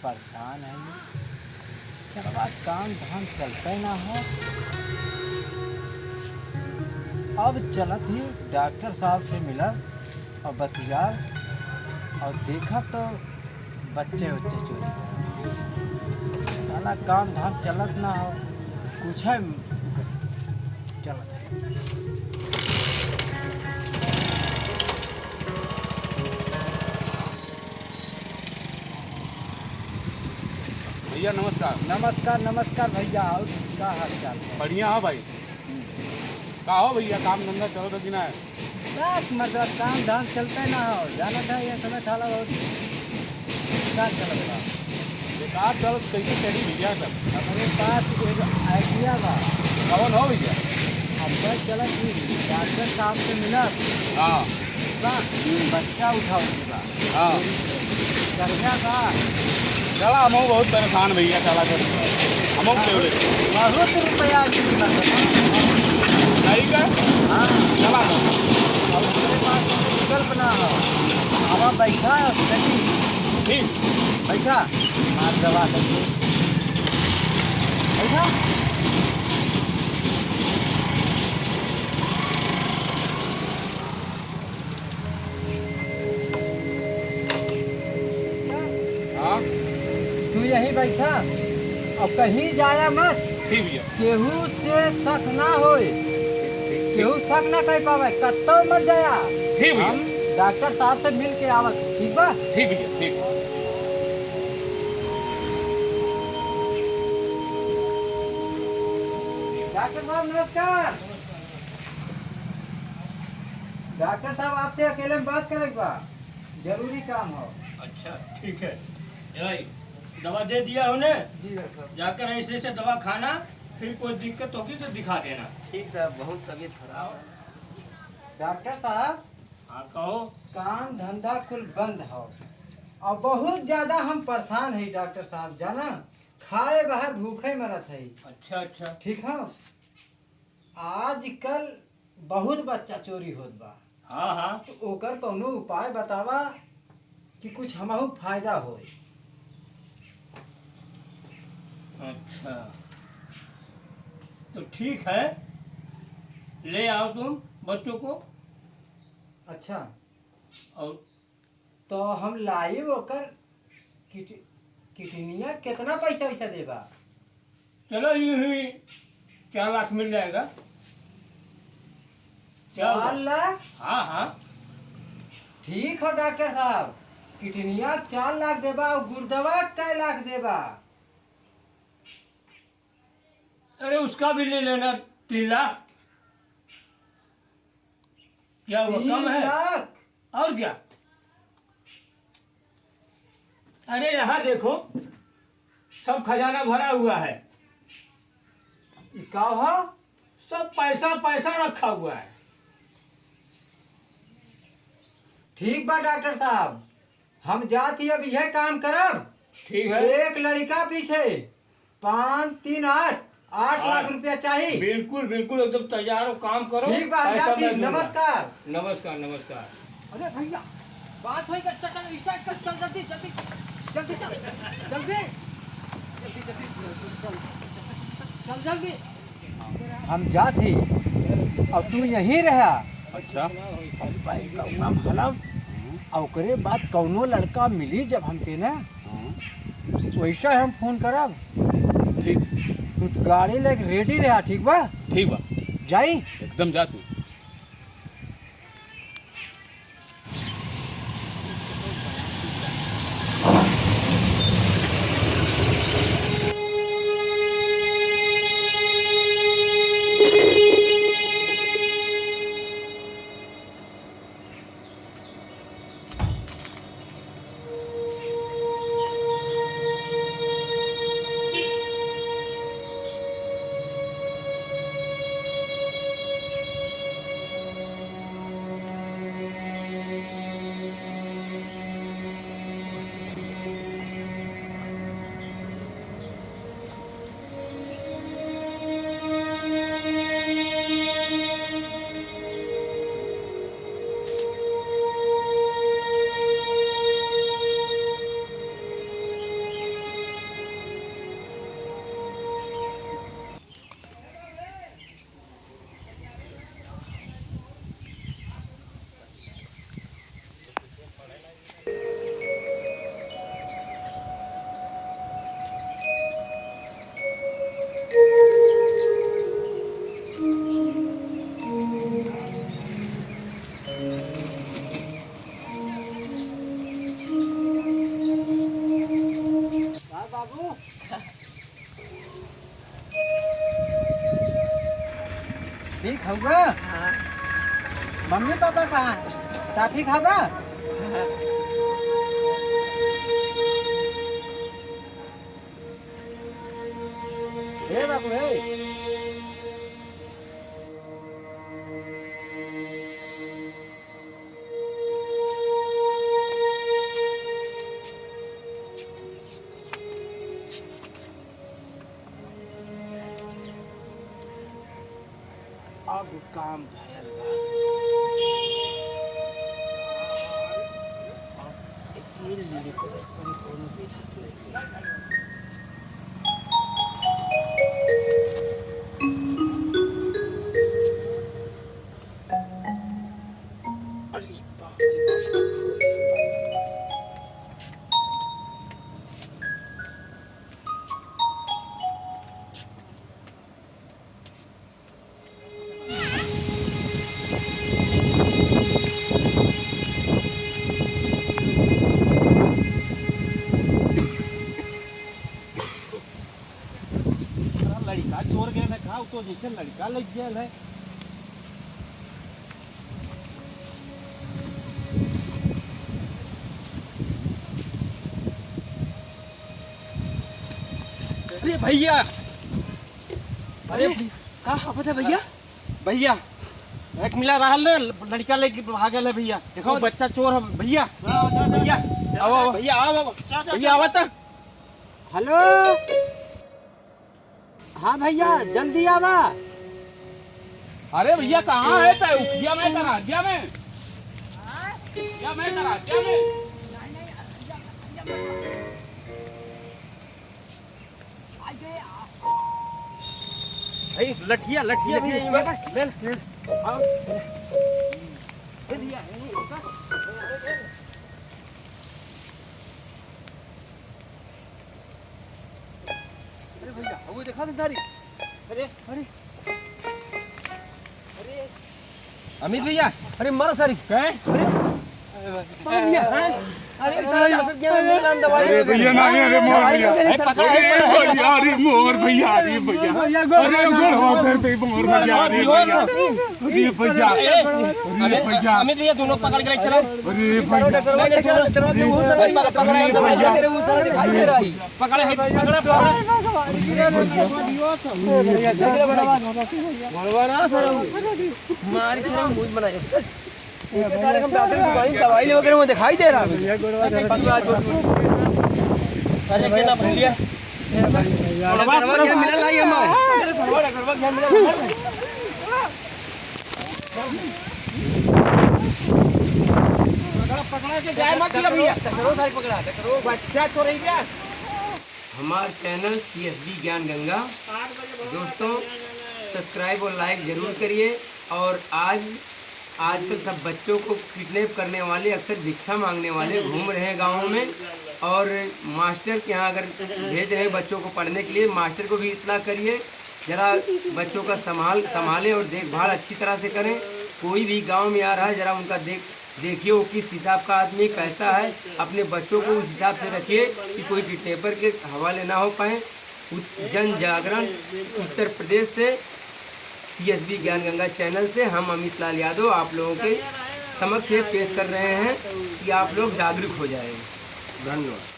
परेशान है ये। चलवा काम धाम चलता ही ना हो। अब चलत ही डॉक्टर साहब से मिला और बतिया और देखा तो बच्चे चोरी कर साला काम धाम चलत ना हो कुछ है चलत है। भैया नमस्कार। नमस्कार नमस्कार भैया। और क्या हाल चाल है? बढ़िया हो भाई। का हो भैया काम धंधा चलो तो कि ना है? बस मतलब काम धाम चलता ना हो जाना था ये समय थाला बहुत बेकार चलत बा। बेकार चल कैसे चली भैया सब? हमारे पास एक आइडिया बा। कौन हो भैया? अब बस चलत ही डॉक्टर साहब से मिला हाँ बच्चा उठाओ हाँ बढ़िया बा। चला हम बहुत परेशान भैया चला कर हम बहुत रुपया नहीं का हाँ चला और उसके पास विकल्प ना हो। अब बैठा नहीं ठीक बैठा मार दवा करके बैठा। हाँ तू यहीं बैठा और कहीं जाया मत। ठीक भैया। केहू से शक ना होए केहू शक ना कर पावे कत्तो मत जाया। ठीक भैया। हम डॉक्टर साहब से मिल के आवत ठीक बा। ठीक भैया ठीक। डॉक्टर साहब नमस्कार। डॉक्टर साहब आपसे अकेले में बात करें बा जरूरी काम हो। अच्छा ठीक है भाई दवा दे दिया उन्हें जी डॉक्टर साहब। जाकर ऐसे से दवा खाना फिर कोई दिक्कत होगी तो दिखा देना। ठीक साहब बहुत तबीयत खराब है। डॉक्टर साहब हाँ कहो। काम धंधा कुल बंद हो और बहुत ज्यादा हम परेशान है डॉक्टर साहब जाना खाए बाहर भूखे मरत है। अच्छा अच्छा ठीक है आजकल बहुत बच्चा चोरी होत बा। हाँ हाँ तो ओकर कोनो उपाय बतावा कि कुछ हमहू फायदा होए। अच्छा तो ठीक है ले आओ तुम बच्चों को। अच्छा और तो हम लाई ओकर किटनिया कितना पैसा वैसा देबा? चलो यूं ही 4 लाख मिल जाएगा। क्या 4 हुआ? लाख? हाँ हाँ ठीक हो डॉक्टर साहब किटनिया 4 लाख देबा और गुर्दवा कै लाख देबा? अरे उसका भी ले लेना 3 लाख। क्या हुआ 3 कम है? लाख? और क्या? अरे यहाँ देखो सब खजाना भरा हुआ है। ई का हो? सब पैसा पैसा रखा हुआ है। ठीक बा डॉक्टर साहब हम जाती अब यह काम करब। ठीक है एक लड़का पीछे 5 3 8 लाख रुपया चाहिए। बिल्कुल बिल्कुल एकदम तैयार हो काम करो। ठीक बा पैसा जाती मैं दूंगा। नमस्कार। नमस्कार नमस्कार। अरे भैया बात होई कर चल स्टार्ट कर चल जल्दी जल्दी जल्दी चल जल्दी जल्दी जल्दी चल जल्दी। हम जात ही अब तू यहीं रहा। अच्छा भला और ओकरे बाद कौनो लड़का मिली जब हमके ना वैसा हम फोन करब। ठीक तू गाड़ी लेके रेडी रहा ठीक बा? ठीक बा जाई एकदम जा तू। ठीक होगा। मम्मी पापा कहाँ है? टाफी खाबा? ए बाबू ए। अब काम भयल बा। अब अकेले मिले पड़े कोनो भी अरे बाप रे लड़का चोर गए मैं कहा तो जैसे लड़का लग गया है। अरे भैया, अरे का हाफत है भैया? भैया एक मिला रहा ना लड़का लेके भागल है भैया। देखो बच्चा चोर है भैया। भैया आओ आओ भैया आओ भैया आओ तो। हेलो। हाँ भैया जल्दी आवा। अरे भैया कहाँ है तो दिया मैं करा दिया मैं करा दिया मैं। भाई लठिया लठिया भैया ले ले आओ भैया। अरे भैया वो देखा था सारी। अरे अरे अमित भैया अरे मारा सारी। भैया अरे सारी दवाई। अरे भैया ना अरे मोर भैया भैया अरे मोर भैया अरे भैया अरे गोड़ पे मोर भैया अरे भैया अरे भैया अरे भैया अमित भैया दोनों पकड़ के चलो। अरे भैया दिखाई दे रहा है। पकड़े मारी के मुंह बनाए दवाई वगैरह में दिखाई दे रहा है। अरे क्या भैया मिला लाइए पकड़ा के जाए मत भैया पकड़ा बच्चा चोरी गया। हमारे चैनल CSB ज्ञान गंगा दोस्तों सब्सक्राइब और लाइक जरूर करिए। और आजकल सब बच्चों को किडनैप करने वाले अक्सर भिक्षा मांगने वाले घूम रहे हैं गाँव में। और मास्टर के यहाँ अगर भेज रहे हैं बच्चों को पढ़ने के लिए, मास्टर को भी इत्तला करिए ज़रा बच्चों का संभालें और देखभाल अच्छी तरह से करें। कोई भी गांव में आ रहा है ज़रा उनका देखिए वो किस हिसाब का आदमी कैसा है। अपने बच्चों को उस हिसाब से रखिए कि कोई किडनैपर के हवाले ना हो पाए। जन जागरण उत्तर प्रदेश से CSB ज्ञान गंगा चैनल से हम अमित लाल यादव आप लोगों के समक्ष पेश कर रहे हैं कि आप लोग जागरूक हो जाएं। धन्यवाद।